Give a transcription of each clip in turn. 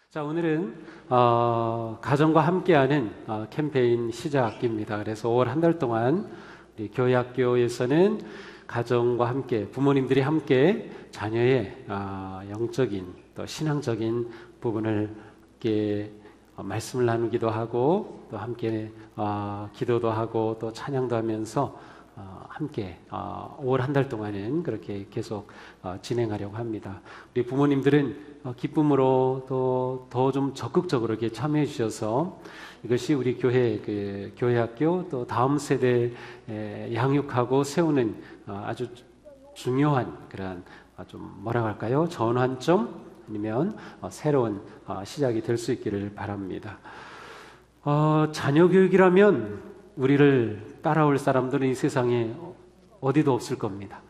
자, 오늘은 가정과 함께하는 캠페인 시작입니다. 그래서 5월 한 달 동안 우리 교회학교에서는 가정과 함께 부모님들이 함께 자녀의 영적인 또 신앙적인 부분을 함께 말씀을 나누기도 하고 또 함께 기도도 하고 또 찬양도 하면서 함께 5월 한 달 동안은 그렇게 계속 진행하려고 합니다. 우리 부모님들은 기쁨으로 또 더 좀 적극적으로 이렇게 참여해 주셔서 이것이 우리 교회학교 또 다음 세대 양육하고 세우는 아주 중요한 그런 좀 뭐라고 할까요? 전환점 아니면 새로운 시작이 될 수 있기를 바랍니다. 자녀 교육이라면 우리를 따라올 사람들은 이 세상에 어디도 없을 겁니다.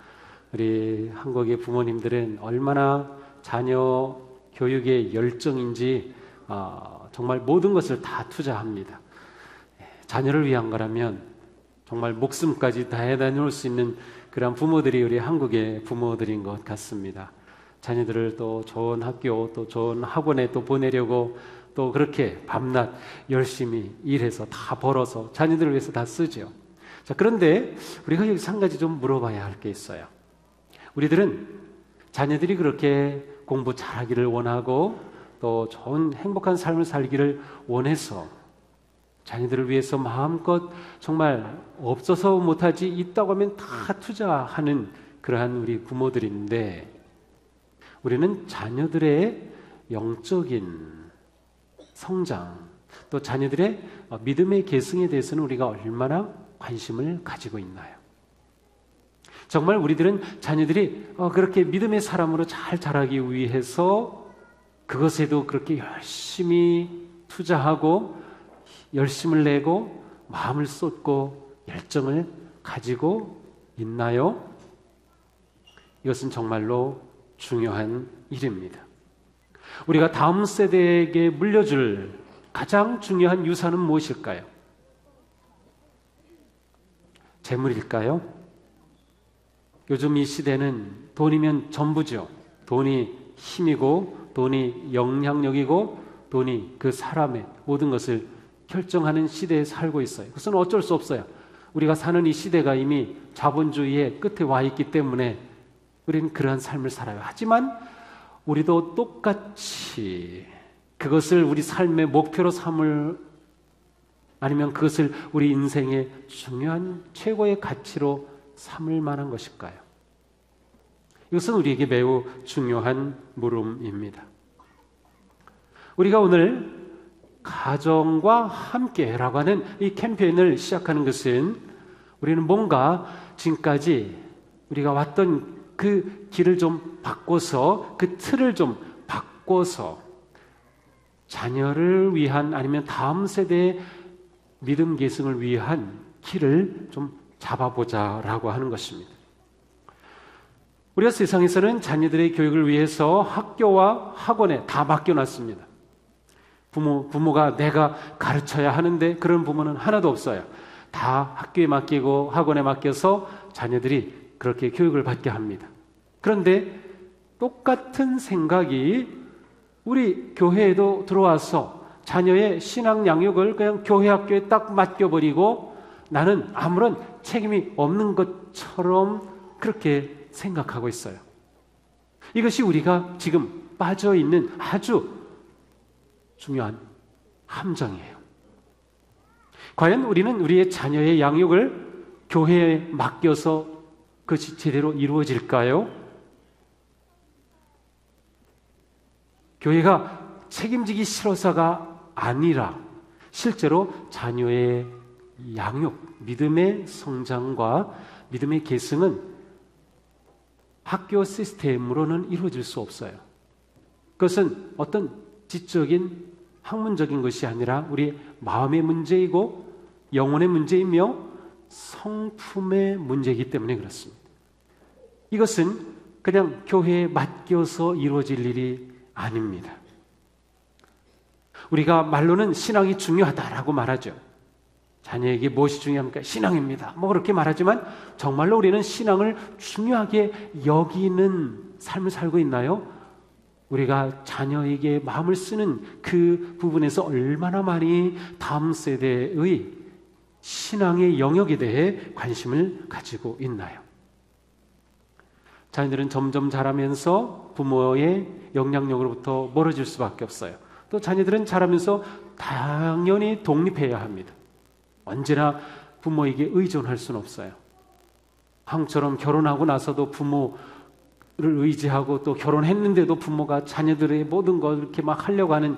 우리 한국의 부모님들은 얼마나 자녀 교육에 열정인지 정말 모든 것을 다 투자합니다. 자녀를 위한 거라면 정말 목숨까지 다해다 놓을 수 있는 그런 부모들이 우리 한국의 부모들인 것 같습니다. 자녀들을 또 좋은 학교 또 좋은 학원에 또 보내려고 또 그렇게 밤낮 열심히 일해서 다 벌어서 자녀들을 위해서 다 쓰죠. 자, 그런데 우리가 여기서 한 가지 좀 물어봐야 할 게 있어요. 우리들은 자녀들이 그렇게 공부 잘하기를 원하고 또 좋은 행복한 삶을 살기를 원해서 자녀들을 위해서 마음껏 정말 없어서 못하지 있다고 하면 다 투자하는 그러한 우리 부모들인데 우리는 자녀들의 영적인 성장 또 자녀들의 믿음의 계승에 대해서는 우리가 얼마나 관심을 가지고 있나요? 정말 우리들은 자녀들이 그렇게 믿음의 사람으로 잘 자라기 위해서 그것에도 그렇게 열심히 투자하고 열심을 내고 마음을 쏟고 열정을 가지고 있나요? 이것은 정말로 중요한 일입니다. 우리가 다음 세대에게 물려줄 가장 중요한 유산은 무엇일까요? 재물일까요? 요즘 이 시대는 돈이면 전부죠. 돈이 힘이고 돈이 영향력이고 돈이 그 사람의 모든 것을 결정하는 시대에 살고 있어요. 그것은 어쩔 수 없어요. 우리가 사는 이 시대가 이미 자본주의의 끝에 와 있기 때문에 우리는 그러한 삶을 살아요. 하지만 우리도 똑같이 그것을 우리 삶의 목표로 삼을 아니면 그것을 우리 인생의 중요한 최고의 가치로 삼을 만한 것일까요? 이것은 우리에게 매우 중요한 물음입니다. 우리가 오늘 가정과 함께라고 하는 이 캠페인을 시작하는 것은 우리는 뭔가 지금까지 우리가 왔던 그 길을 좀 바꿔서 그 틀을 좀 바꿔서 자녀를 위한 아니면 다음 세대의 믿음 계승을 위한 길을 좀 잡아보자라고 하는 것입니다. 우리가 세상에서는 자녀들의 교육을 위해서 학교와 학원에 다 맡겨놨습니다. 부모가 내가 가르쳐야 하는데 그런 부모는 하나도 없어요. 다 학교에 맡기고 학원에 맡겨서 자녀들이 그렇게 교육을 받게 합니다. 그런데 똑같은 생각이 우리 교회에도 들어와서 자녀의 신앙 양육을 그냥 교회 학교에 딱 맡겨버리고 나는 아무런 책임이 없는 것처럼 그렇게 생각하고 있어요. 이것이 우리가 지금 빠져있는 아주 중요한 함정이에요. 과연 우리는 우리의 자녀의 양육을 교회에 맡겨서 그것이 제대로 이루어질까요? 교회가 책임지기 싫어서가 아니라 실제로 자녀의 양육, 믿음의 성장과 믿음의 계승은 학교 시스템으로는 이루어질 수 없어요. 그것은 어떤 지적인 학문적인 것이 아니라 우리 마음의 문제이고 영혼의 문제이며 성품의 문제이기 때문에 그렇습니다. 이것은 그냥 교회에 맡겨서 이루어질 일이 아닙니다. 우리가 말로는 신앙이 중요하다라고 말하죠. 자녀에게 무엇이 중요합니까? 신앙입니다. 뭐 그렇게 말하지만 정말로 우리는 신앙을 중요하게 여기는 삶을 살고 있나요? 우리가 자녀에게 마음을 쓰는 그 부분에서 얼마나 많이 다음 세대의 신앙의 영역에 대해 관심을 가지고 있나요? 자녀들은 점점 자라면서 부모의 영향력으로부터 멀어질 수밖에 없어요. 또 자녀들은 자라면서 당연히 독립해야 합니다. 언제나 부모에게 의존할 수는 없어요. 한국처럼 결혼하고 나서도 부모를 의지하고 또 결혼했는데도 부모가 자녀들의 모든 걸 이렇게 막 하려고 하는,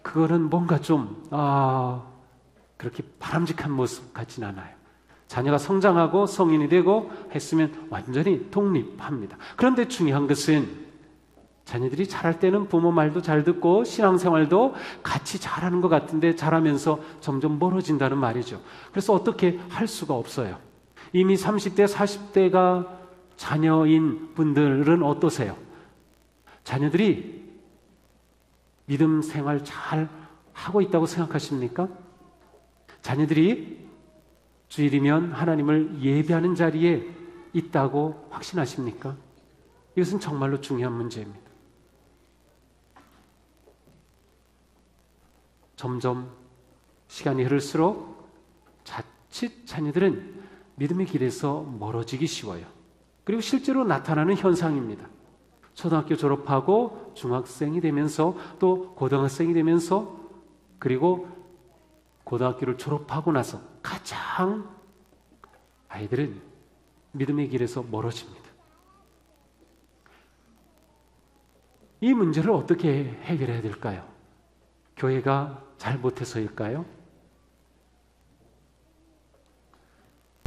그거는 뭔가 좀 그렇게 바람직한 모습 같진 않아요. 자녀가 성장하고 성인이 되고 했으면 완전히 독립합니다. 그런데 중요한 것은 자녀들이 자랄 때는 부모 말도 잘 듣고 신앙생활도 같이 잘하는 것 같은데 자라면서 점점 멀어진다는 말이죠. 그래서 어떻게 할 수가 없어요. 이미 30대, 40대가 자녀인 분들은 어떠세요? 자녀들이 믿음 생활 잘 하고 있다고 생각하십니까? 자녀들이 주일이면 하나님을 예배하는 자리에 있다고 확신하십니까? 이것은 정말로 중요한 문제입니다. 점점 시간이 흐를수록 자칫 자녀들은 믿음의 길에서 멀어지기 쉬워요. 그리고 실제로 나타나는 현상입니다. 초등학교 졸업하고 중학생이 되면서 또 고등학생이 되면서 그리고 고등학교를 졸업하고 나서 가장 아이들은 믿음의 길에서 멀어집니다. 이 문제를 어떻게 해결해야 될까요? 교회가 잘못해서일까요?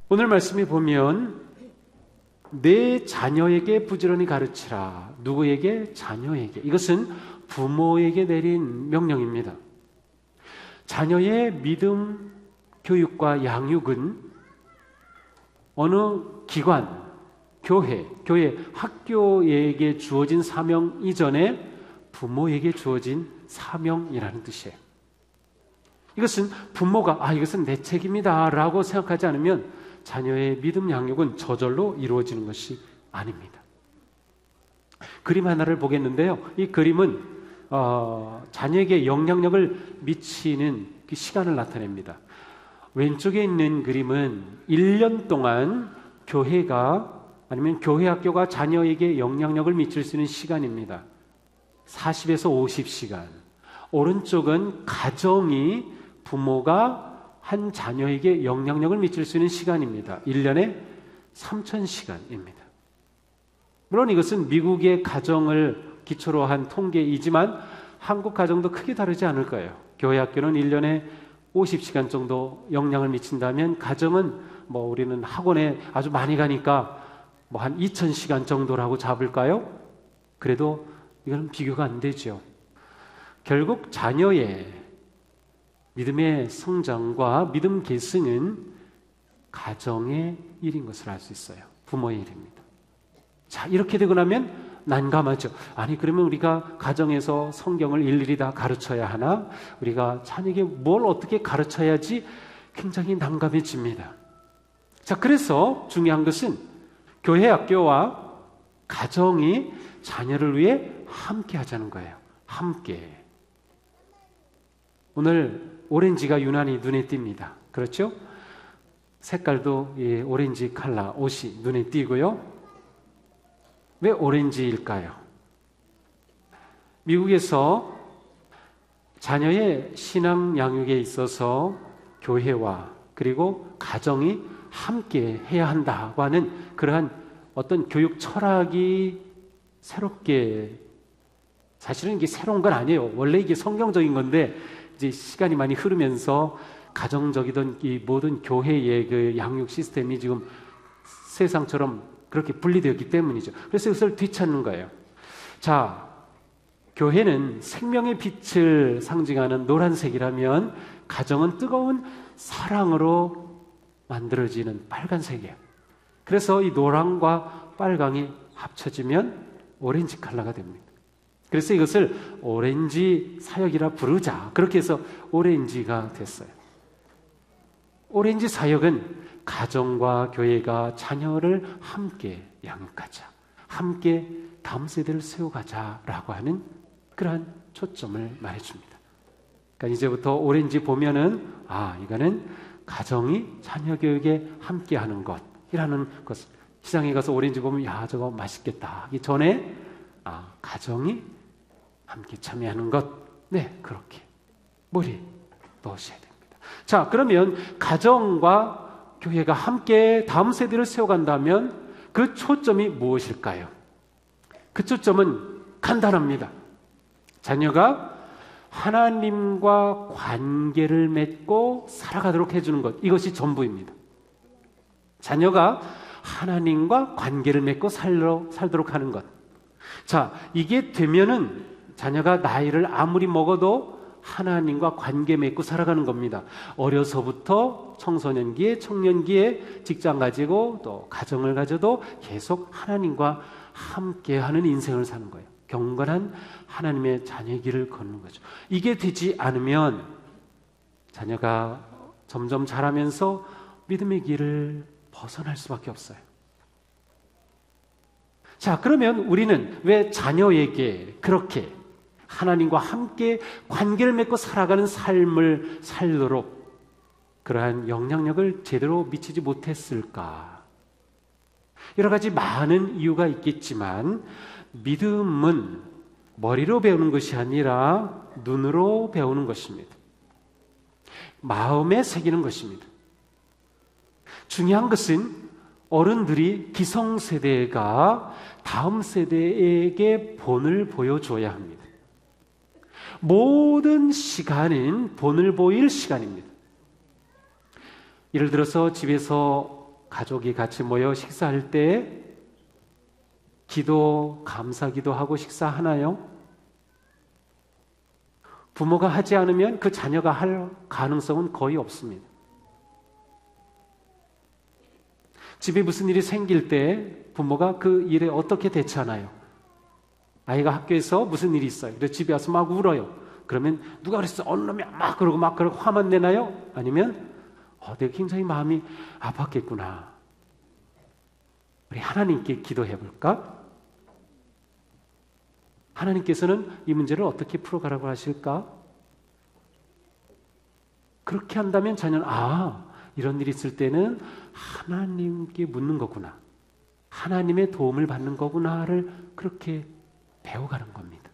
오늘 말씀에 보면 내 자녀에게 부지런히 가르치라. 누구에게? 자녀에게. 이것은 부모에게 내린 명령입니다. 자녀의 믿음 교육과 양육은 어느 기관, 교회, 학교에게 주어진 사명 이전에 부모에게 주어진 사명이라는 뜻이에요. 이것은 부모가 이것은 내 책임이다 라고 생각하지 않으면 자녀의 믿음 양육은 저절로 이루어지는 것이 아닙니다. 그림 하나를 보겠는데요. 이 그림은 자녀에게 영향력을 미치는 그 시간을 나타냅니다. 왼쪽에 있는 그림은 1년 동안 교회가 아니면 교회 학교가 자녀에게 영향력을 미칠 수 있는 시간입니다. 40에서 50시간. 오른쪽은 가정이 부모가 한 자녀에게 영향력을 미칠 수 있는 시간입니다. 1년에 3,000시간입니다. 물론 이것은 미국의 가정을 기초로 한 통계이지만 한국 가정도 크게 다르지 않을 거예요. 교회 학교는 1년에 50시간 정도 영향을 미친다면 가정은 우리는 학원에 아주 많이 가니까 한 2,000시간 정도라고 잡을까요? 그래도 이건 비교가 안 되죠. 결국 자녀의 믿음의 성장과 믿음 계승은 가정의 일인 것을 알 수 있어요. 부모의 일입니다. 자, 이렇게 되고 나면 난감하죠. 그러면 우리가 가정에서 성경을 일일이 다 가르쳐야 하나? 우리가 자녀에게 뭘 어떻게 가르쳐야지 굉장히 난감해집니다. 자, 그래서 중요한 것은 교회 학교와 가정이 자녀를 위해 함께 하자는 거예요. 함께. 오늘 오렌지가 유난히 눈에 띕니다. 그렇죠? 색깔도 오렌지 컬러 옷이 눈에 띄고요. 왜 오렌지일까요? 미국에서 자녀의 신앙 양육에 있어서 교회와 그리고 가정이 함께 해야 한다고 하는 그러한 어떤 교육 철학이 새롭게, 사실은 이게 새로운 건 아니에요. 원래 이게 성경적인 건데 이제 시간이 많이 흐르면서 가정적이던 이 모든 교회의 그 양육 시스템이 지금 세상처럼 그렇게 분리되었기 때문이죠. 그래서 이것을 뒤찾는 거예요. 자, 교회는 생명의 빛을 상징하는 노란색이라면 가정은 뜨거운 사랑으로 만들어지는 빨간색이에요. 그래서 이 노랑과 빨강이 합쳐지면 오렌지 컬러가 됩니다. 그래서 이것을 오렌지 사역이라 부르자. 그렇게 해서 오렌지가 됐어요. 오렌지 사역은 가정과 교회가 자녀를 함께 양육하자, 함께 다음 세대를 세워가자라고 하는 그러한 초점을 말해줍니다. 그러니까 이제부터 오렌지 보면은 이거는 가정이 자녀 교육에 함께하는 것이라는 것. 시장에 가서 오렌지 보면 저거 맛있겠다 하기 전에 가정이 함께 참여하는 것. 네, 그렇게 머리 넣으셔야 됩니다. 자, 그러면 가정과 교회가 함께 다음 세대를 세워간다면 그 초점이 무엇일까요? 그 초점은 간단합니다. 자녀가 하나님과 관계를 맺고 살아가도록 해주는 것, 이것이 전부입니다. 자녀가 하나님과 관계를 맺고 살도록 하는 것. 자, 이게 되면은 자녀가 나이를 아무리 먹어도 하나님과 관계 맺고 살아가는 겁니다. 어려서부터 청소년기에, 청년기에 직장 가지고 또 가정을 가져도 계속 하나님과 함께하는 인생을 사는 거예요. 경건한 하나님의 자녀의 길을 걷는 거죠. 이게 되지 않으면 자녀가 점점 자라면서 믿음의 길을 벗어날 수밖에 없어요. 자, 그러면 우리는 왜 자녀에게 그렇게 하나님과 함께 관계를 맺고 살아가는 삶을 살도록 그러한 영향력을 제대로 미치지 못했을까? 여러 가지 많은 이유가 있겠지만 믿음은 머리로 배우는 것이 아니라 눈으로 배우는 것입니다. 마음에 새기는 것입니다. 중요한 것은 어른들이 기성세대가 다음 세대에게 본을 보여줘야 합니다. 모든 시간은 본을 보일 시간입니다. 예를 들어서 집에서 가족이 같이 모여 식사할 때 기도, 감사기도 하고 식사하나요? 부모가 하지 않으면 그 자녀가 할 가능성은 거의 없습니다. 집에 무슨 일이 생길 때 부모가 그 일에 어떻게 대처하나요? 아이가 학교에서 무슨 일이 있어요. 그래서 집에 와서 막 울어요. 그러면 누가 그랬어? 어느 놈이 막 그러고 화만 내나요? 아니면 내가 굉장히 마음이 아팠겠구나. 우리 하나님께 기도해 볼까? 하나님께서는 이 문제를 어떻게 풀어가라고 하실까? 그렇게 한다면 자녀는 이런 일이 있을 때는 하나님께 묻는 거구나, 하나님의 도움을 받는 거구나를 그렇게 배워가는 겁니다.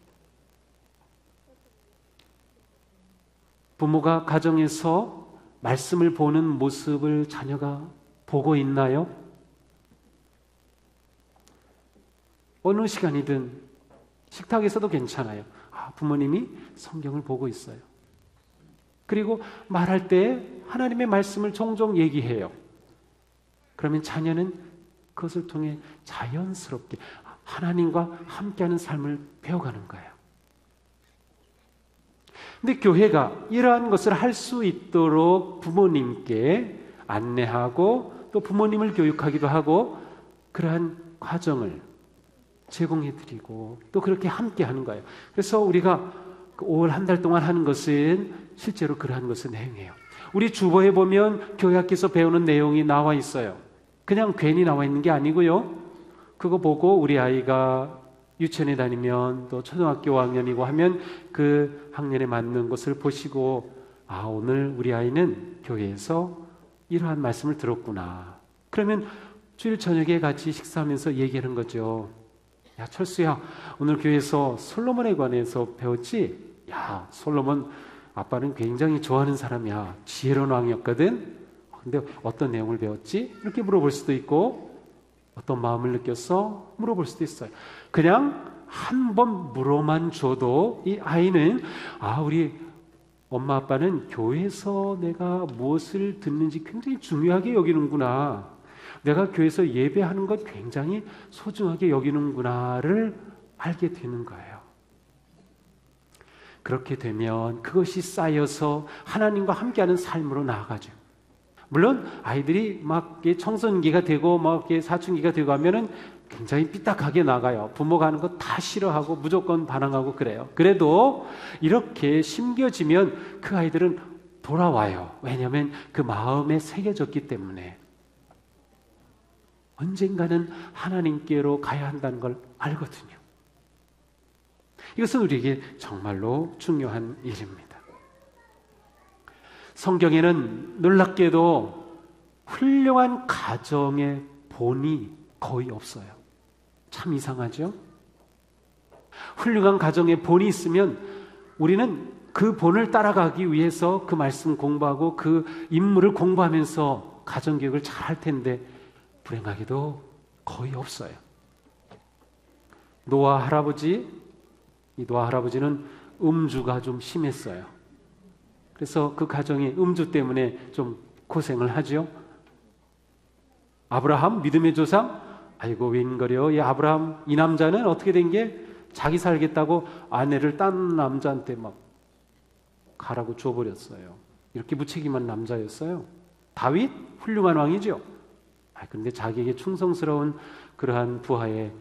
부모가 가정에서 말씀을 보는 모습을 자녀가 보고 있나요? 어느 시간이든 식탁에서도 괜찮아요. 부모님이 성경을 보고 있어요. 그리고 말할 때 하나님의 말씀을 종종 얘기해요. 그러면 자녀는 그것을 통해 자연스럽게 하나님과 함께하는 삶을 배워가는 거예요. 근데 교회가 이러한 것을 할 수 있도록 부모님께 안내하고 또 부모님을 교육하기도 하고 그러한 과정을 제공해드리고 또 그렇게 함께하는 거예요. 그래서 우리가 5월 한 달 동안 하는 것은 실제로 그러한 것을 행해요. 우리 주보에 보면 교회학교에서 배우는 내용이 나와 있어요. 그냥 괜히 나와 있는 게 아니고요. 그거 보고 우리 아이가 유치원에 다니면 또 초등학교 5학년이고 하면 그 학년에 맞는 것을 보시고 오늘 우리 아이는 교회에서 이러한 말씀을 들었구나. 그러면 주일 저녁에 같이 식사하면서 얘기하는 거죠. 야, 철수야, 오늘 교회에서 솔로몬에 관해서 배웠지? 야, 솔로몬 아빠는 굉장히 좋아하는 사람이야. 지혜로운 왕이었거든. 근데 어떤 내용을 배웠지? 이렇게 물어볼 수도 있고 어떤 마음을 느꼈어? 물어볼 수도 있어요. 그냥 한 번 물어만 줘도 이 아이는 우리 엄마 아빠는 교회에서 내가 무엇을 듣는지 굉장히 중요하게 여기는구나. 내가 교회에서 예배하는 것 굉장히 소중하게 여기는구나를 알게 되는 거예요. 그렇게 되면 그것이 쌓여서 하나님과 함께하는 삶으로 나아가죠. 물론 아이들이 막 청소년기가 되고 막 사춘기가 되고 하면은 굉장히 삐딱하게 나가요. 부모가 하는 거 다 싫어하고 무조건 반항하고 그래요. 그래도 이렇게 심겨지면 그 아이들은 돌아와요. 왜냐하면 그 마음에 새겨졌기 때문에. 언젠가는 하나님께로 가야 한다는 걸 알거든요. 이것은 우리에게 정말로 중요한 일입니다. 성경에는 놀랍게도 훌륭한 가정의 본이 거의 없어요. 참 이상하죠? 훌륭한 가정의 본이 있으면 우리는 그 본을 따라가기 위해서 그 말씀 공부하고 그 인물을 공부하면서 가정교육을 잘 할 텐데 불행하게도 거의 없어요. 노아 할아버지는 음주가 좀 심했어요. 그래서 그 가정이 음주 때문에 좀 고생을 하죠. 아브라함 믿음의 조상, 아이고 웬걸요. 이 아브라함 이 남자는 어떻게 된 게 자기 살겠다고 아내를 딴 남자한테 막 가라고 줘버렸어요. 이렇게 무책임한 남자였어요. 다윗 훌륭한 왕이죠. 그런데 자기에게 충성스러운 그러한 부하의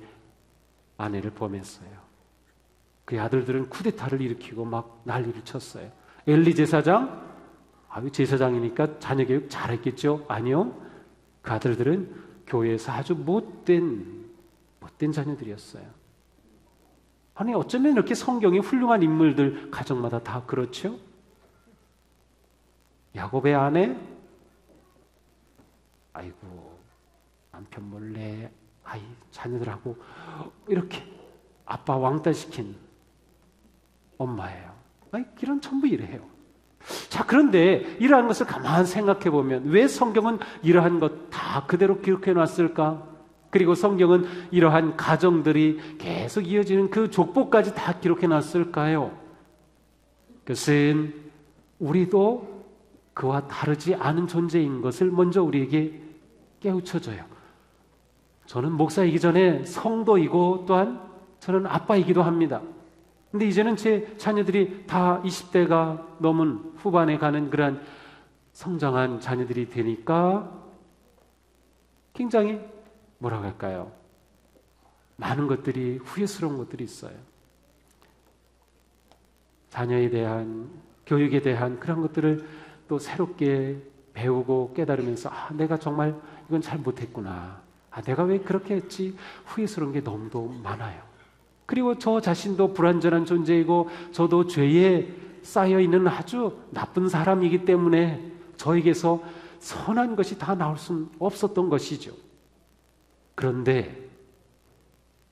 아내를 범했어요. 그의 아들들은 쿠데타를 일으키고 막 난리를 쳤어요. 엘리 제사장, 제사장이니까 자녀 교육 잘했겠죠? 아니요. 그 아들들은 교회에서 아주 못된 자녀들이었어요. 아니 어쩌면 이렇게 성경의 훌륭한 인물들 가정마다 다 그렇죠? 야곱의 아내, 아이고 남편 몰래 자녀들하고 이렇게 아빠 왕따시킨 엄마예요. 이런 전부 이래요. 자, 그런데 이러한 것을 가만 생각해 보면 왜 성경은 이러한 것 다 그대로 기록해 놨을까? 그리고 성경은 이러한 가정들이 계속 이어지는 그 족보까지 다 기록해 놨을까요? 그것은 우리도 그와 다르지 않은 존재인 것을 먼저 우리에게 깨우쳐줘요. 저는 목사이기 전에 성도이고 또한 저는 아빠이기도 합니다. 근데 이제는 제 자녀들이 다 20대가 넘은 후반에 가는 그런 성장한 자녀들이 되니까 굉장히 뭐라고 할까요? 많은 것들이 후회스러운 것들이 있어요. 자녀에 대한 교육에 대한 그런 것들을 또 새롭게 배우고 깨달으면서 내가 정말 이건 잘 못했구나. 내가 왜 그렇게 했지? 후회스러운 게 너무도 많아요. 그리고 저 자신도 불완전한 존재이고 저도 죄에 쌓여있는 아주 나쁜 사람이기 때문에 저에게서 선한 것이 다 나올 수는 없었던 것이죠. 그런데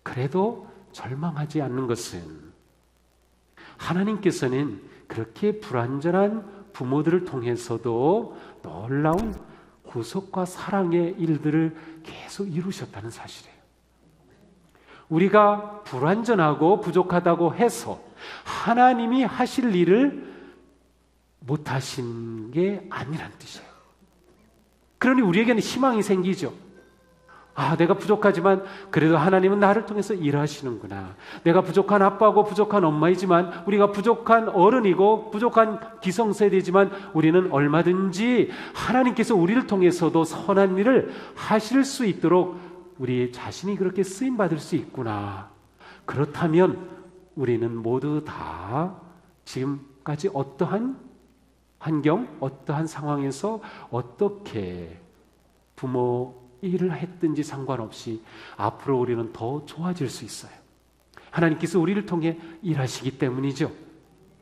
그래도 절망하지 않는 것은 하나님께서는 그렇게 불완전한 부모들을 통해서도 놀라운 구속과 사랑의 일들을 계속 이루셨다는 사실이에요. 우리가 불완전하고 부족하다고 해서 하나님이 하실 일을 못하신 게 아니란 뜻이에요. 그러니 우리에게는 희망이 생기죠. 내가 부족하지만 그래도 하나님은 나를 통해서 일하시는구나. 내가 부족한 아빠고 부족한 엄마이지만 우리가 부족한 어른이고 부족한 기성세대지만 우리는 얼마든지 하나님께서 우리를 통해서도 선한 일을 하실 수 있도록 우리 자신이 그렇게 쓰임받을 수 있구나. 그렇다면 우리는 모두 다 지금까지 어떠한 환경, 어떠한 상황에서 어떻게 부모 일을 했든지 상관없이 앞으로 우리는 더 좋아질 수 있어요. 하나님께서 우리를 통해 일하시기 때문이죠.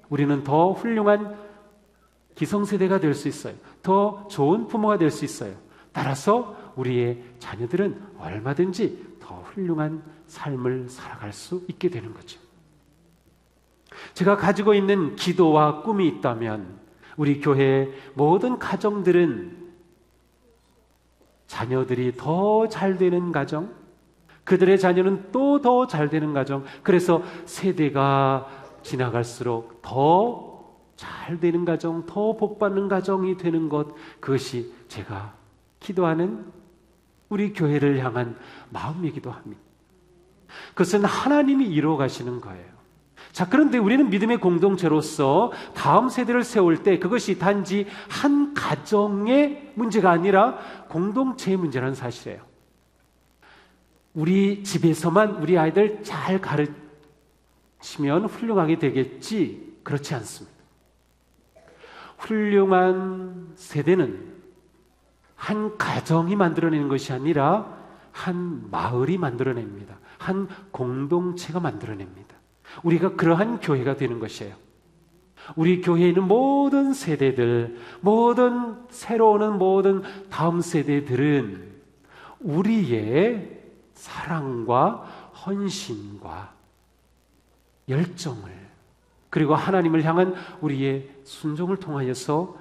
우리는 더 훌륭한 기성세대가 될 수 있어요. 더 좋은 부모가 될 수 있어요. 따라서 우리의 자녀들은 얼마든지 더 훌륭한 삶을 살아갈 수 있게 되는 거죠. 제가 가지고 있는 기도와 꿈이 있다면 우리 교회의 모든 가정들은 자녀들이 더 잘 되는 가정, 그들의 자녀는 또 더 잘 되는 가정, 그래서 세대가 지나갈수록 더 잘 되는 가정, 더 복받는 가정이 되는 것, 그것이 제가 기도하는 우리 교회를 향한 마음이기도 합니다. 그것은 하나님이 이루어 가시는 거예요. 자, 그런데 우리는 믿음의 공동체로서 다음 세대를 세울 때 그것이 단지 한 가정의 문제가 아니라 공동체의 문제라는 사실이에요. 우리 집에서만 우리 아이들 잘 가르치면 훌륭하게 되겠지, 그렇지 않습니다. 훌륭한 세대는 한 가정이 만들어내는 것이 아니라 한 마을이 만들어냅니다. 한 공동체가 만들어냅니다. 우리가 그러한 교회가 되는 것이에요. 우리 교회에 있는 모든 세대들, 모든 새로 오는 모든 다음 세대들은 우리의 사랑과 헌신과 열정을, 그리고 하나님을 향한 우리의 순종을 통하여서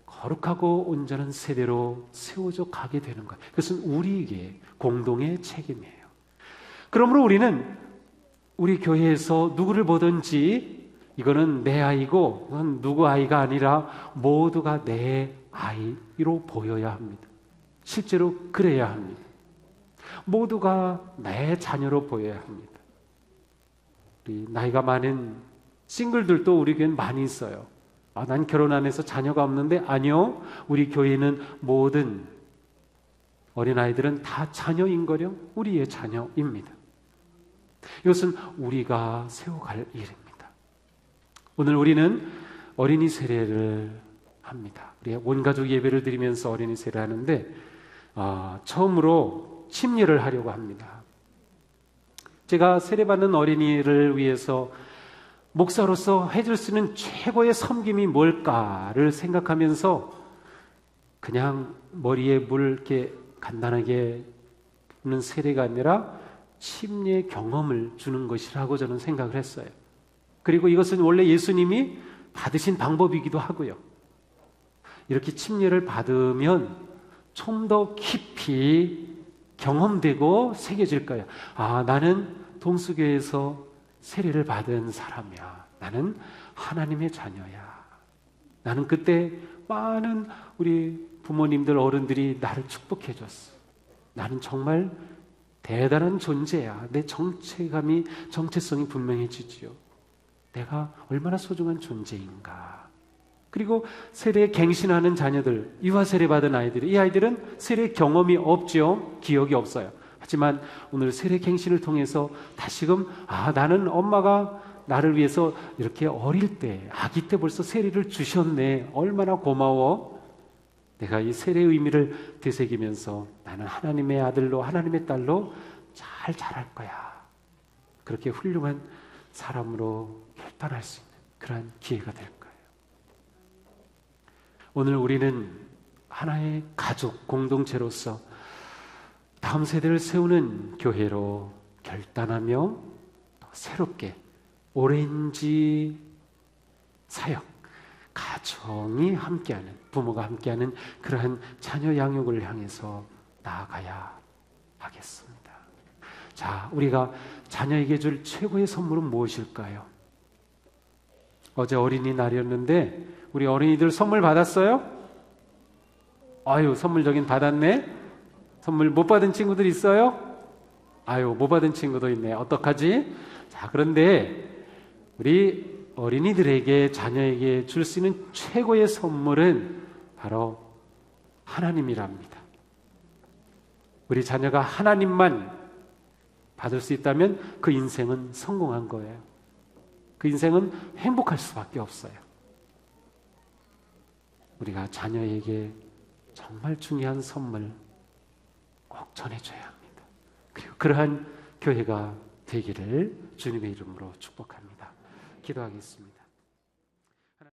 거룩하고 온전한 세대로 세워져 가게 되는 것. 그것은 우리에게 공동의 책임이에요. 그러므로 우리는 우리 교회에서 누구를 보든지 이거는 내 아이고 이건 누구 아이가 아니라 모두가 내 아이로 보여야 합니다. 실제로 그래야 합니다. 모두가 내 자녀로 보여야 합니다. 우리 나이가 많은 싱글들도 우리 교회는 많이 있어요. 난 결혼 안 해서 자녀가 없는데, 아니요, 우리 교회는 모든 어린아이들은 다 자녀인거려 우리의 자녀입니다. 이것은 우리가 세워갈 일입니다. 오늘 우리는 어린이 세례를 합니다. 우리 온 가족 예배를 드리면서 어린이 세례를 하는데 처음으로 침례를 하려고 합니다. 제가 세례받는 어린이를 위해서 목사로서 해줄 수 있는 최고의 섬김이 뭘까를 생각하면서 그냥 머리에 물 이렇게 간단하게 부는 세례가 아니라 침례 경험을 주는 것이라고 저는 생각을 했어요. 그리고 이것은 원래 예수님이 받으신 방법이기도 하고요. 이렇게 침례를 받으면 좀 더 깊이 경험되고 새겨질 거예요. 나는 동수교에서 세례를 받은 사람이야. 나는 하나님의 자녀야. 나는 그때 많은 우리 부모님들, 어른들이 나를 축복해 줬어. 나는 정말 대단한 존재야. 내 정체성이 분명해지지요. 내가 얼마나 소중한 존재인가. 그리고 세례 갱신하는 자녀들, 유아 세례 받은 아이들이, 이 아이들은 세례 경험이 없죠. 기억이 없어요. 하지만 오늘 세례 갱신을 통해서 다시금 나는 엄마가 나를 위해서 이렇게 어릴 때, 아기 때 벌써 세례를 주셨네. 얼마나 고마워. 내가 이 세례의 의미를 되새기면서 나는 하나님의 아들로, 하나님의 딸로 잘 자랄 거야. 그렇게 훌륭한 사람으로 결단할 수 있는 그러한 기회가 될 거예요. 오늘 우리는 하나의 가족 공동체로서 다음 세대를 세우는 교회로 결단하며 새롭게 오렌지 사역, 가정이 함께하는, 부모가 함께하는 그러한 자녀 양육을 향해서 나아가야 하겠습니다. 자, 우리가 자녀에게 줄 최고의 선물은 무엇일까요? 어제 어린이날이었는데 우리 어린이들 선물 받았어요? 선물 저긴 받았네. 선물 못 받은 친구들 있어요? 못 받은 친구도 있네. 어떡하지? 자, 그런데 우리 어린이들에게, 자녀에게 줄 수 있는 최고의 선물은 바로 하나님이랍니다. 우리 자녀가 하나님만 받을 수 있다면 그 인생은 성공한 거예요. 그 인생은 행복할 수밖에 없어요. 우리가 자녀에게 정말 중요한 선물 꼭 전해줘야 합니다. 그리고 그러한 교회가 되기를 주님의 이름으로 축복합니다. 기도하겠습니다.